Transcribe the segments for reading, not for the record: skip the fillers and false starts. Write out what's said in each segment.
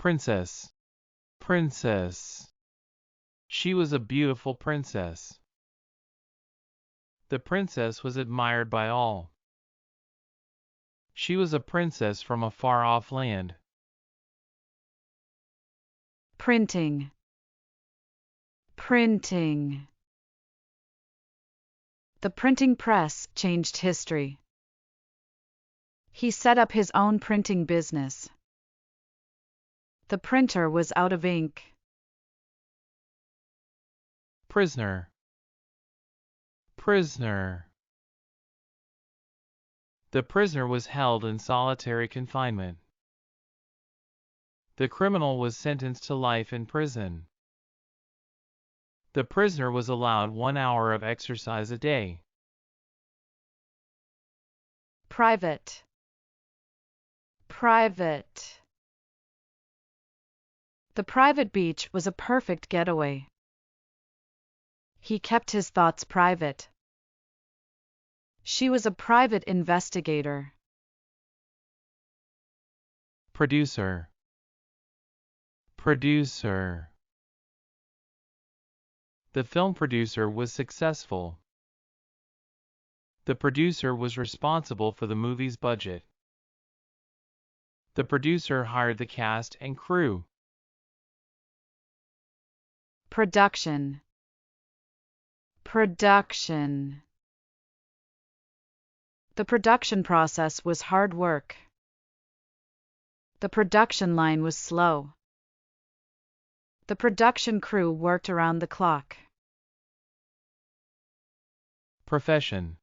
Princess. Princess. She was a beautiful princess. The princess was admired by all. She was a princess from a far-off land. Printing. Printing. The printing press changed history. He set up his own printing business. The printer was out of ink. Prisoner. Prisoner. The prisoner was held in solitary confinement. The criminal was sentenced to life in prison. The prisoner was allowed 1 hour of exercise a day. Private. Private. The private beach was a perfect getaway. He kept his thoughts private. She was a private investigator. Producer. Producer. The film producer was successful. The producer was responsible for the movie's budget. The producer hired the cast and crew. Production. Production. The production process was hard work. The production line was slow. The production crew worked around the clock. Profession.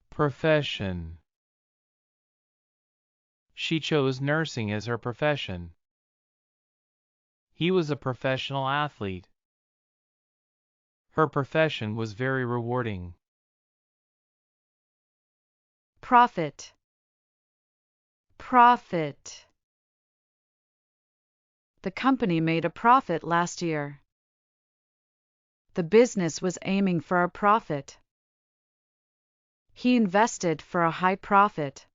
Profession. She chose nursing as her profession. He was a professional athlete. Her profession was very rewarding. Profit. Profit. The company made a profit last year. The business was aiming for a profit. He invested for a high profit.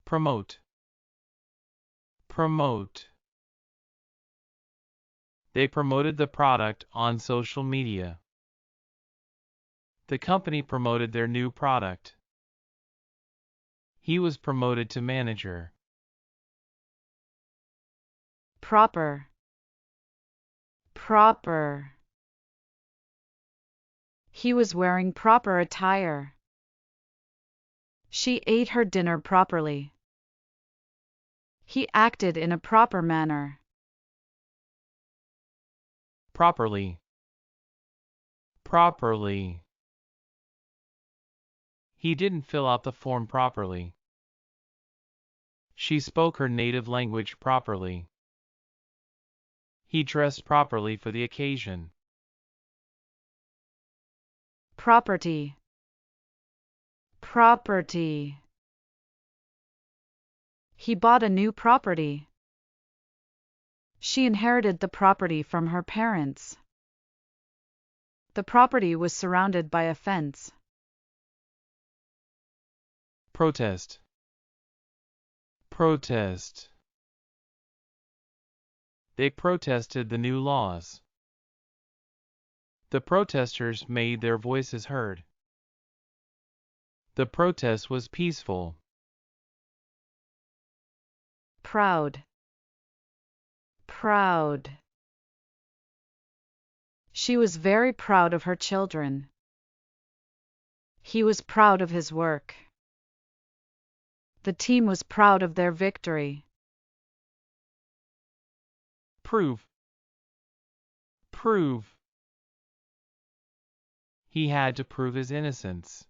Promote. Promote. They promoted the product on social media. The company promoted their new product. He was promoted to manager. Proper. Proper. He was wearing proper attire. She ate her dinner properly. He acted in a proper manner. Properly. Properly. He didn't fill out the form properly. She spoke her native language properly. He dressed properly for the occasion. Property. Property. He bought a new property. She inherited the property from her parents. The property was surrounded by a fence. Protest. Protest. They protested the new laws. The protesters made their voices heard. The protest was peaceful. Proud. Proud. She was very proud of her children. He was proud of his work. The team was proud of their victory. Prove. Prove. He had to prove his innocence.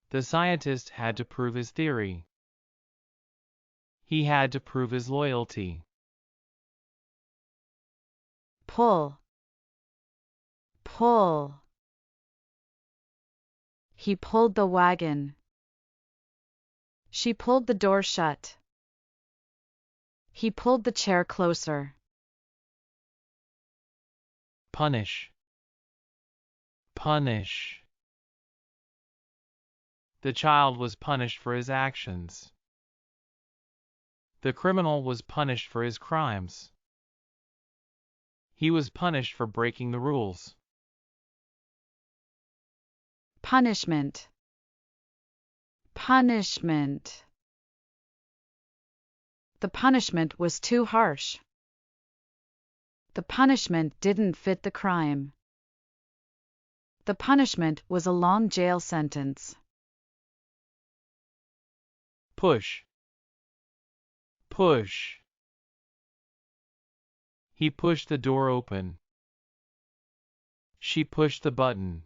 The scientist had to prove his theory. He had to prove his loyalty. Pull. Pull. He pulled the wagon. She pulled the door shut. He pulled the chair closer. Punish. Punish. The child was punished for his actions. The criminal was punished for his crimes. He was punished for breaking the rules. Punishment. Punishment. The punishment was too harsh. The punishment didn't fit the crime. The punishment was a long jail sentence. Push. Push. He pushed the door open. She pushed the button.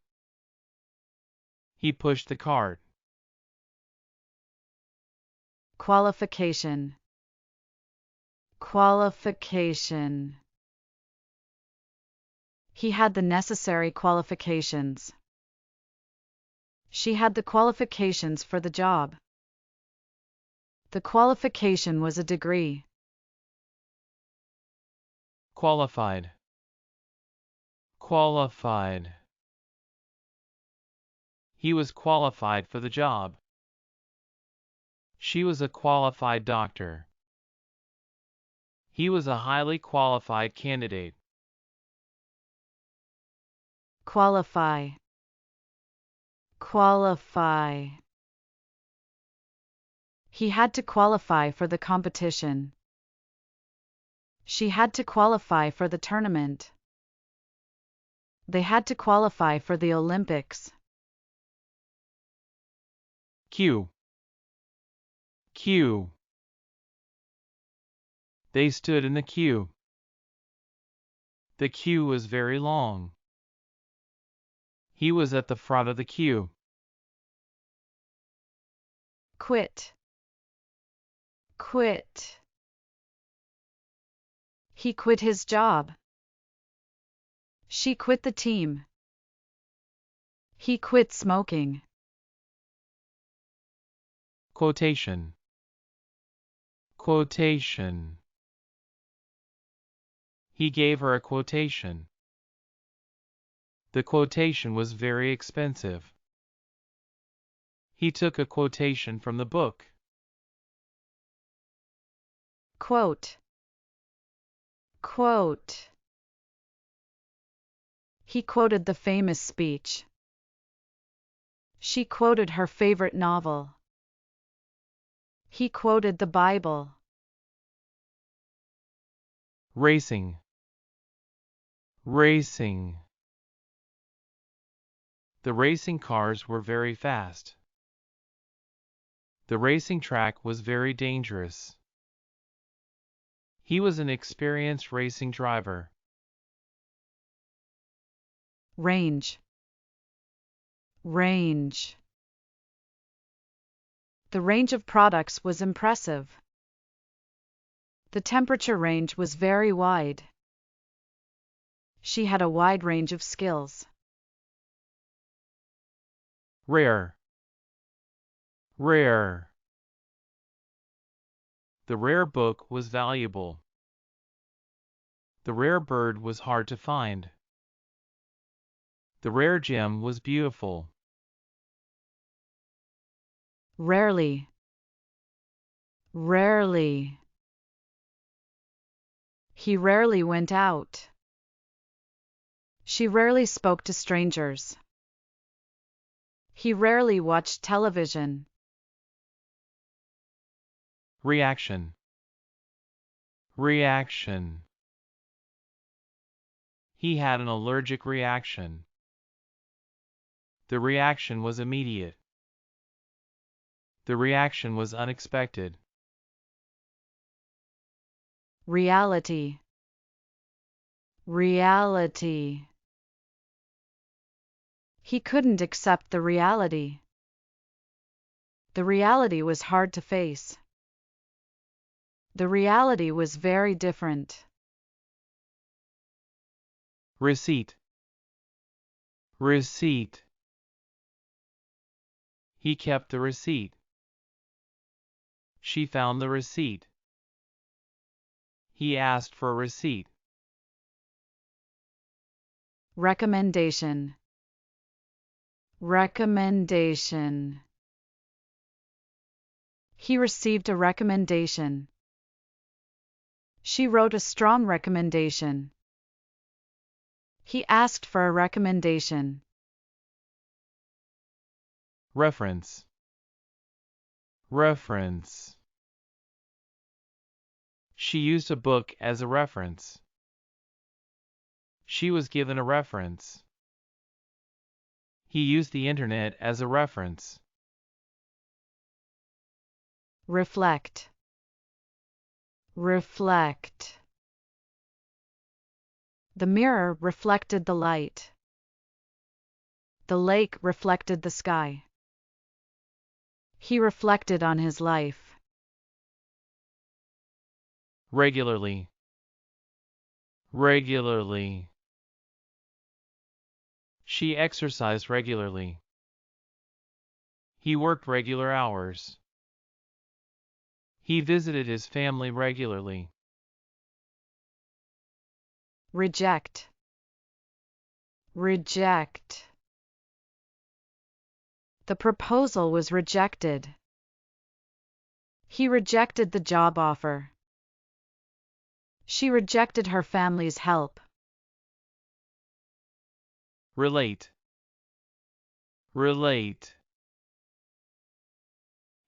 He pushed the cart. Qualification. Qualification. He had the necessary qualifications. She had the qualifications for the job. The qualification was a degree. Qualified. Qualified. He was qualified for the job. She was a qualified doctor. He was a highly qualified candidate. Qualify. Qualify. He had to qualify for the competition. She had to qualify for the tournament. They had to qualify for the Olympics. Queue. Queue. They stood in the queue. The queue was very long. He was at the front of the queue. Quit. Quit. He quit his job. She quit the team. He quit smoking. Quotation. Quotation. He gave her a quotation. The quotation was very expensive. He took a quotation from the book. Quote. Quote. He quoted the famous speech. She quoted her favorite novel. He quoted the Bible. Racing. Racing. The racing cars were very fast. The racing track was very dangerous. He was an experienced racing driver. Range. Range. The range of products was impressive. The temperature range was very wide. She had a wide range of skills. Rare. Rare. The rare book was valuable. The rare bird was hard to find. The rare gem was beautiful. Rarely. Rarely. He rarely went out. She rarely spoke to strangers. He rarely watched television. Reaction. Reaction. He had an allergic reaction. The reaction was immediate. The reaction was unexpected. Reality. Reality. He couldn't accept the reality. The reality was hard to face. The reality was very different. Receipt. Receipt. He kept the receipt. She found the receipt. He asked for a receipt. Recommendation. Recommendation. He received a recommendation. She wrote a strong recommendation. He asked for a recommendation. Reference. Reference. She used a book as a reference. She was given a reference. He used the internet as a reference. Reflect. Reflect. The mirror reflected the light. The lake reflected the sky. He reflected on his life. Regularly. Regularly. She exercised regularly. He worked regular hours. He visited his family regularly. Reject. Reject. The proposal was rejected. He rejected the job offer. She rejected her family's help. Relate. Relate.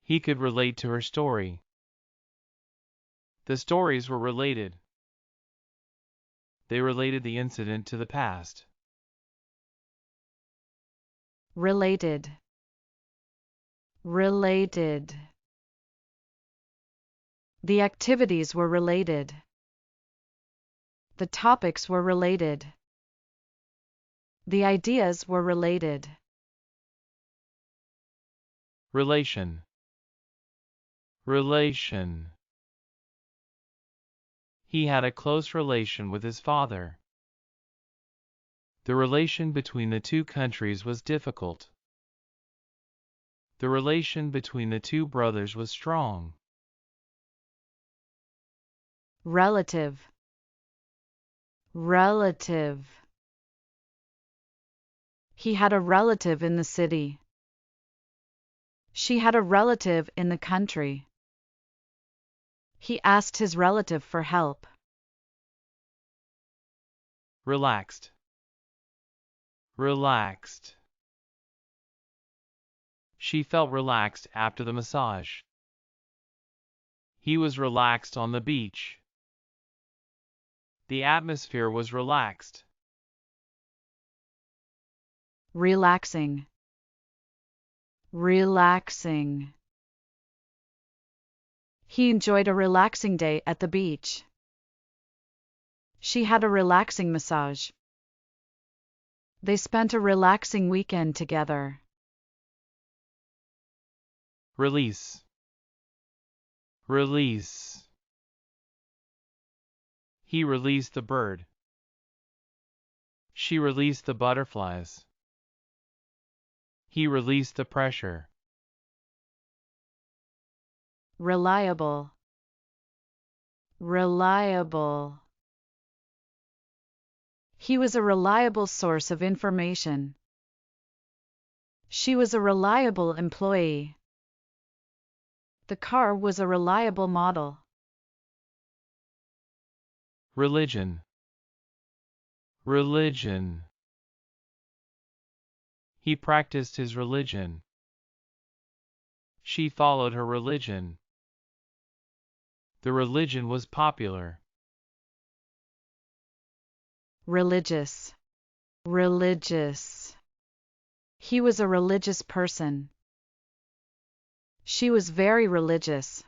He could relate to her story. The stories were related. They related the incident to the past. Related. Related. The activities were related. The topics were related. The ideas were related. Relation. Relation. He had a close relation with his father. The relation between the two countries was difficult. The relation between the two brothers was strong. Relative. Relative. He had a relative in the city. She had a relative in the country. He asked his relative for help. Relaxed. Relaxed. She felt relaxed after the massage. He was relaxed on the beach. The atmosphere was relaxed. Relaxing. Relaxing. He enjoyed a relaxing day at the beach. She had a relaxing massage. They spent a relaxing weekend together. Release. Release. He released the bird. She released the butterflies. He released the pressure. Reliable. Reliable. He was a reliable source of information. She was a reliable employee. The car was a reliable model. Religion. Religion. He practiced his religion. She followed her religion. The religion was popular. Religious. Religious. He was a religious person. She was very religious.